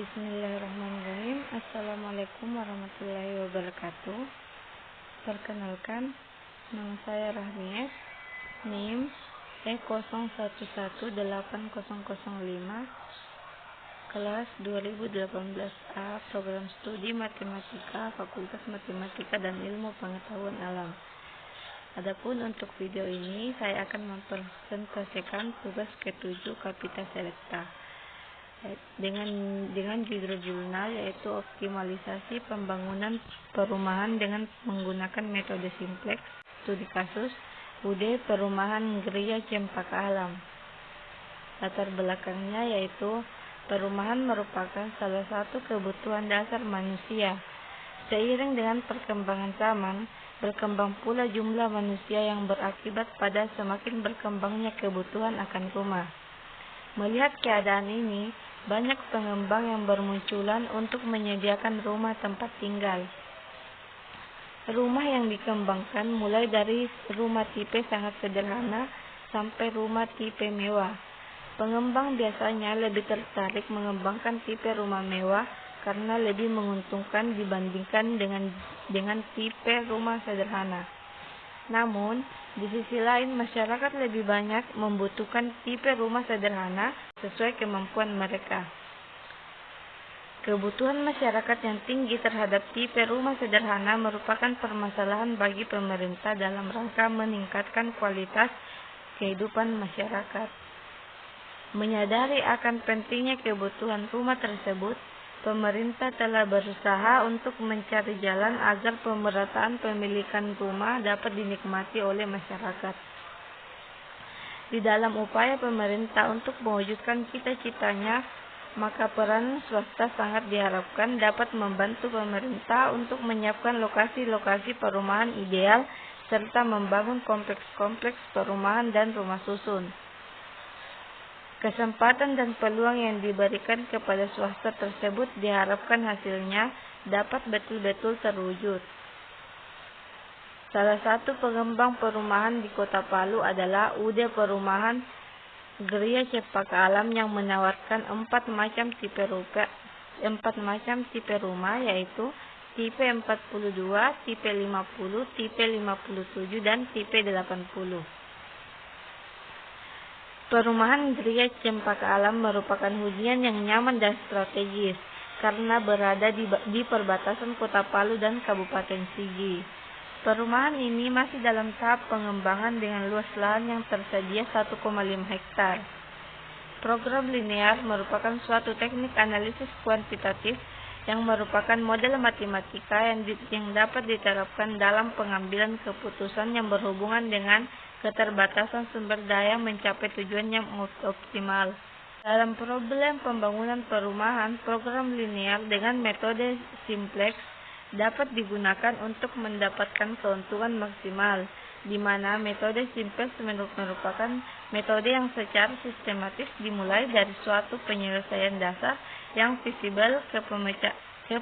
Bismillahirrahmanirrahim. Assalamualaikum warahmatullahi wabarakatuh. Perkenalkan, nama saya Rahmiet, NIM E01180005, kelas 2018A, program studi matematika, Fakultas Matematika dan Ilmu Pengetahuan Alam. Adapun untuk video ini, saya akan mempresentasikan tugas ke-7 Kapita Selecta dengan judul jurnal yaitu optimalisasi pembangunan perumahan dengan menggunakan metode simplex, studi kasus, UD Perumahan Geria Cempaka Alam. Latar belakangnya yaitu perumahan merupakan salah satu kebutuhan dasar manusia. Seiring dengan perkembangan zaman, berkembang pula jumlah manusia yang berakibat pada semakin berkembangnya kebutuhan akan rumah. Melihat keadaan ini, banyak pengembang yang bermunculan untuk menyediakan rumah tempat tinggal. Rumah yang dikembangkan mulai dari rumah tipe sangat sederhana sampai rumah tipe mewah. Pengembang biasanya lebih tertarik mengembangkan tipe rumah mewah karena lebih menguntungkan dibandingkan dengan tipe rumah sederhana. Namun, di sisi lain masyarakat lebih banyak membutuhkan tipe rumah sederhana sesuai kemampuan mereka. Kebutuhan masyarakat yang tinggi terhadap tipe rumah sederhana merupakan permasalahan bagi pemerintah dalam rangka meningkatkan kualitas kehidupan masyarakat. Menyadari akan pentingnya kebutuhan rumah tersebut, pemerintah telah berusaha untuk mencari jalan agar pemerataan pemilikan rumah dapat dinikmati oleh masyarakat. Di dalam upaya pemerintah untuk mewujudkan cita-citanya, maka peran swasta sangat diharapkan dapat membantu pemerintah untuk menyiapkan lokasi-lokasi perumahan ideal serta membangun kompleks-kompleks perumahan dan rumah susun. Kesempatan dan peluang yang diberikan kepada swasta tersebut diharapkan hasilnya dapat betul-betul terwujud. Salah satu pengembang perumahan di Kota Palu adalah UD Perumahan Geria Cempaka Alam yang menawarkan 4 macam tipe rumah yaitu tipe 42, tipe 50, tipe 57 dan tipe 80. Perumahan Geria Cempaka Alam merupakan hunian yang nyaman dan strategis karena berada di perbatasan Kota Palu dan Kabupaten Sigi. Perumahan ini masih dalam tahap pengembangan dengan luas lahan yang tersedia 1,5 hektar. Program linear merupakan suatu teknik analisis kuantitatif yang merupakan model matematika yang dapat diterapkan dalam pengambilan keputusan yang berhubungan dengan keterbatasan sumber daya mencapai tujuan yang optimal. Dalam problem pembangunan perumahan, program linear dengan metode simplex dapat digunakan untuk mendapatkan keuntungan maksimal, di mana metode simplex merupakan metode yang secara sistematis dimulai dari suatu penyelesaian dasar yang visible ke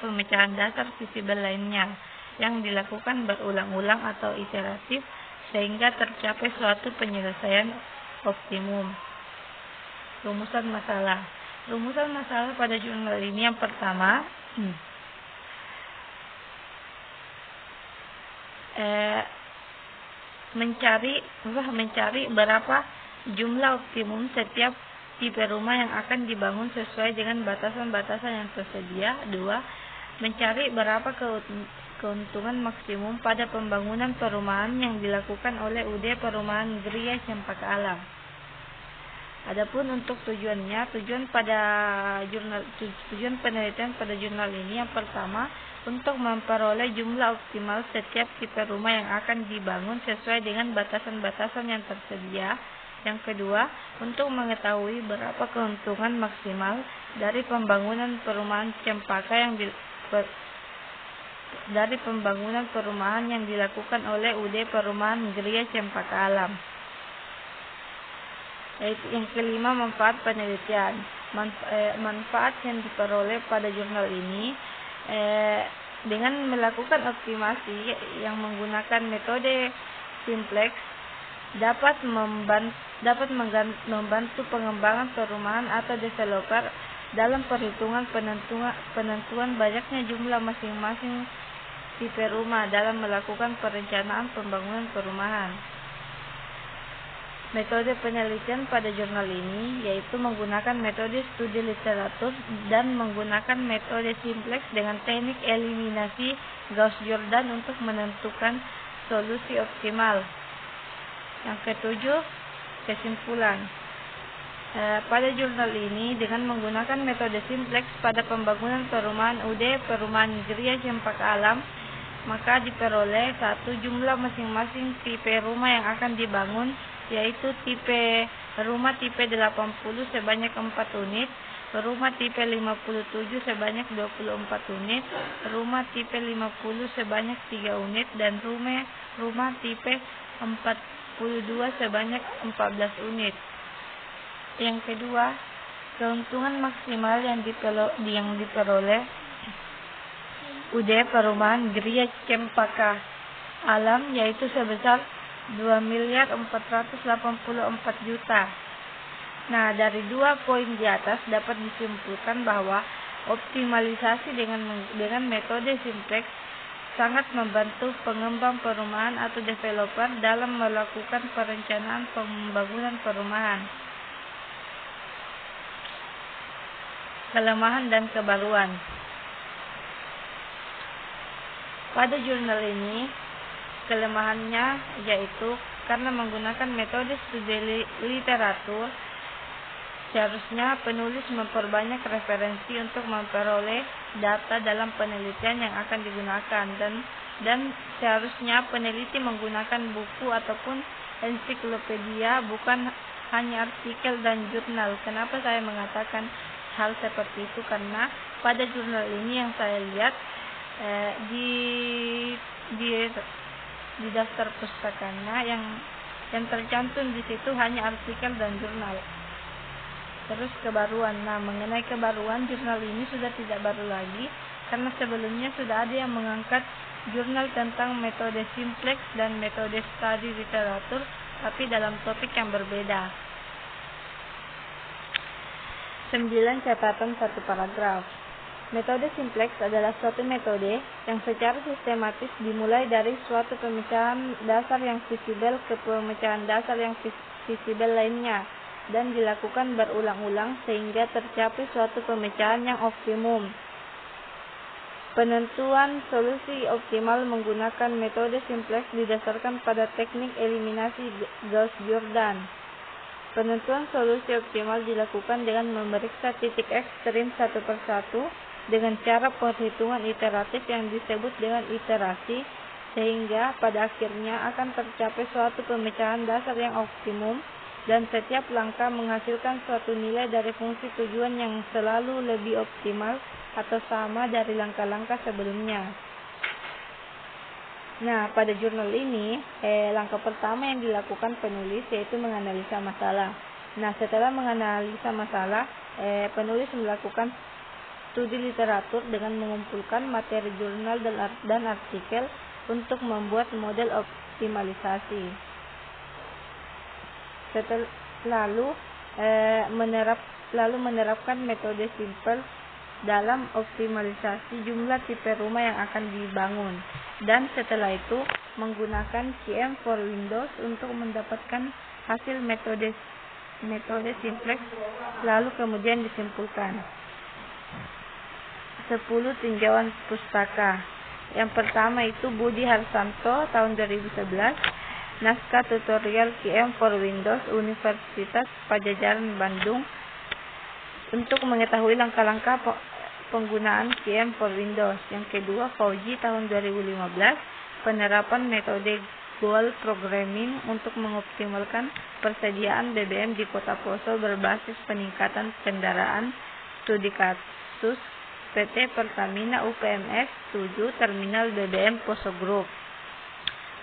pemecahan dasar visible lainnya, yang dilakukan berulang-ulang atau iteratif sehingga tercapai suatu penyelesaian optimum. Rumusan masalah pada jurnal ini yang pertama, mencari berapa jumlah optimum setiap tipe rumah yang akan dibangun sesuai dengan batasan-batasan yang tersedia. 2. Mencari berapa keuntungan maksimum pada pembangunan perumahan yang dilakukan oleh UD Perumahan Geria Cempaka Alam. Adapun untuk tujuan penelitian pada jurnal ini yang pertama, untuk memperoleh jumlah optimal setiap tipe rumah yang akan dibangun sesuai dengan batasan-batasan yang tersedia. Yang kedua, untuk mengetahui berapa keuntungan maksimal dari pembangunan perumahan yang dilakukan oleh UD Perumahan Geria Cempaka Alam. Yang kelima, manfaat penelitian. Manfaat yang diperoleh pada jurnal ini dengan melakukan optimasi yang menggunakan metode simplex dapat membantu pengembangan perumahan atau developer dalam perhitungan penentuan banyaknya jumlah masing-masing tipe rumah dalam melakukan perencanaan pembangunan perumahan. Metode penelitian pada jurnal ini yaitu menggunakan metode studi literatur dan menggunakan metode simplex dengan teknik eliminasi Gauss-Jordan untuk menentukan solusi optimal. Yang ketujuh, kesimpulan. Pada jurnal ini dengan menggunakan metode simplex pada pembangunan perumahan perumahan Gria Cempaka Alam, maka diperoleh satu jumlah masing-masing tipe rumah yang akan dibangun, yaitu rumah tipe 80 sebanyak 4 unit, rumah tipe 57 sebanyak 24 unit, rumah tipe 50 sebanyak 3 unit, dan rumah tipe 42 sebanyak 14 unit. Yang kedua, keuntungan maksimal yang diperoleh perumahan Gria Cempaka Alam yaitu sebesar 2.484 juta. Nah, dari 2 poin di atas dapat disimpulkan bahwa optimalisasi dengan metode simplex sangat membantu pengembang perumahan atau developer dalam melakukan perencanaan pembangunan perumahan. Kelemahan dan kebaruan. Pada jurnal ini, kelemahannya yaitu karena menggunakan metode studi literatur, seharusnya penulis memperbanyak referensi untuk memperoleh data dalam penelitian yang akan digunakan, dan seharusnya peneliti menggunakan buku ataupun ensiklopedia, bukan hanya artikel dan jurnal. Kenapa saya mengatakan hal seperti itu? Karena pada jurnal ini yang saya lihat di daftar pustakanya yang tercantum di situ hanya artikel dan jurnal. Terus kebaruan. Nah, mengenai kebaruan, jurnal ini sudah tidak baru lagi karena sebelumnya sudah ada yang mengangkat jurnal tentang metode simplex dan metode studi literatur, tapi dalam topik yang berbeda. 9 catatan 1 paragraf. Metode simplex adalah suatu metode yang secara sistematis dimulai dari suatu pemecahan dasar yang visible ke pemecahan dasar yang visible lainnya dan dilakukan berulang-ulang sehingga tercapai suatu pemecahan yang optimum. Penentuan solusi optimal menggunakan metode simplex didasarkan pada teknik eliminasi Gauss-Jordan. Penentuan solusi optimal dilakukan dengan memeriksa titik ekstrim satu persatu dengan cara perhitungan iteratif yang disebut dengan iterasi, sehingga pada akhirnya akan tercapai suatu pemecahan dasar yang optimum, dan setiap langkah menghasilkan suatu nilai dari fungsi tujuan yang selalu lebih optimal atau sama dari langkah-langkah sebelumnya. Nah, pada jurnal ini, langkah pertama yang dilakukan penulis yaitu menganalisa masalah. Nah, setelah menganalisa masalah, penulis melakukan studi literatur dengan mengumpulkan materi jurnal dan artikel untuk membuat model optimalisasi. Lalu menerapkan metode simple dalam optimalisasi jumlah tipe rumah yang akan dibangun, dan setelah itu menggunakan QM for Windows untuk mendapatkan hasil metode simplex, lalu kemudian disimpulkan. 10 tinjauan pustaka. Yang pertama itu Budi Harsanto tahun 2011, naskah tutorial QM for Windows Universitas Padjadjaran Bandung untuk mengetahui langkah-langkah penggunaan QM for Windows. Yang kedua Fauji tahun 2015, penerapan metode goal programming untuk mengoptimalkan persediaan BBM di Kota Poso berbasis peningkatan kendaraan, studi kasus PT Pertamina UPMS 7 Terminal BBM Poso Group.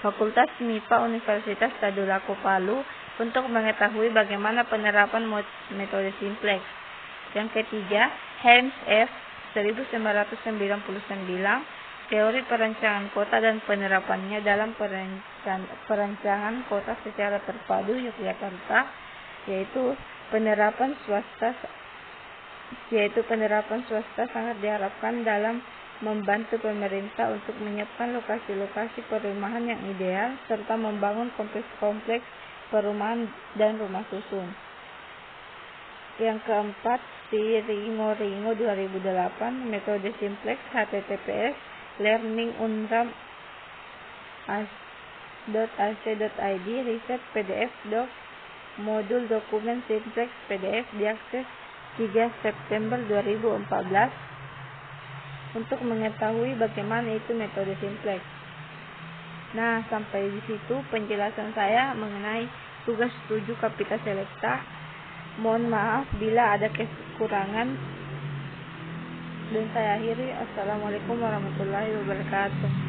Fakultas MIPA Universitas Tadulako Palu untuk mengetahui bagaimana penerapan metode simplex. Yang ketiga, Helms F. 1999, teori perancangan kota dan penerapannya dalam perancangan kota secara terpadu Yogyakarta, yaitu penerapan swasta yaitu penerapan swasta sangat diharapkan dalam membantu pemerintah untuk menyiapkan lokasi-lokasi perumahan yang ideal serta membangun kompleks-kompleks perumahan dan rumah susun. Yang keempat, si Ringo 2008, metode simplex, https learningunram.ac.id, riset PDF doc, modul dokumen simplex PDF diakses 3 September 2014 untuk mengetahui bagaimana itu metode simplex. Nah, sampai di situ penjelasan saya mengenai tugas 7 Kapita Selecta. Mohon maaf bila ada kekurangan, dan saya akhiri. Assalamualaikum warahmatullahi wabarakatuh.